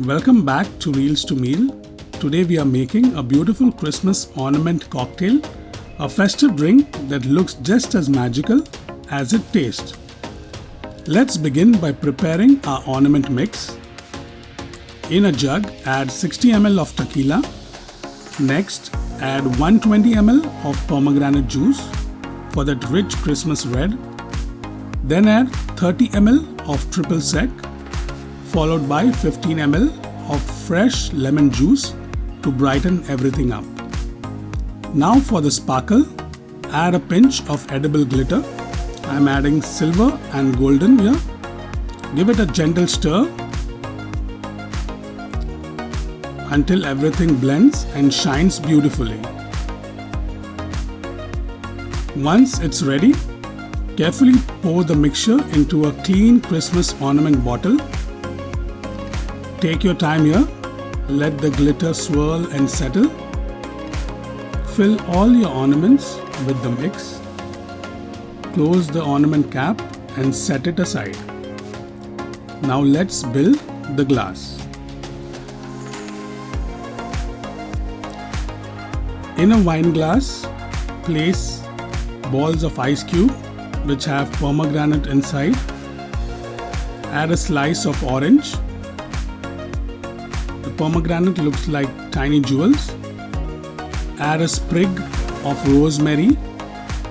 Welcome back to Reels to Meal. Today we are making a beautiful Christmas ornament cocktail, a festive drink that looks just as magical as it tastes. Let's begin by preparing our ornament mix. In a jug, add 60 ml of tequila. Next, add 120 ml of pomegranate juice for that rich Christmas red. Then add 30 ml of triple sec, followed by 15 ml of fresh lemon juice to brighten everything up. Now for the sparkle, add a pinch of edible glitter. I am adding silver and golden here. Give it a gentle stir until everything blends and shines beautifully. Once it's ready, carefully pour the mixture into a clean Christmas ornament bottle. Take your time here, let the glitter swirl and settle. Fill all your ornaments with the mix. Close the ornament cap and set it aside. Now let's build the glass. In a wine glass, place balls of ice cube which have pomegranate inside. Add a slice of orange. The pomegranate looks like tiny jewels. Add a sprig of rosemary.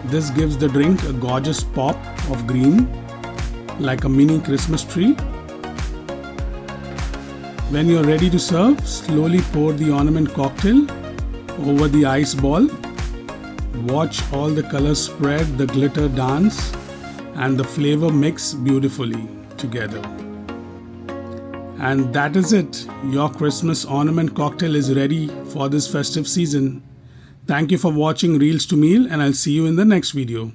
This gives the drink a gorgeous pop of green, like a mini Christmas tree. When you're ready to serve, slowly pour the ornament cocktail over the ice ball. Watch all the colors spread, the glitter dance, and the flavor mix beautifully together. And that is it. Your Christmas ornament cocktail is ready for this festive season. Thank you for watching Reels to Meal, and I'll see you in the next video.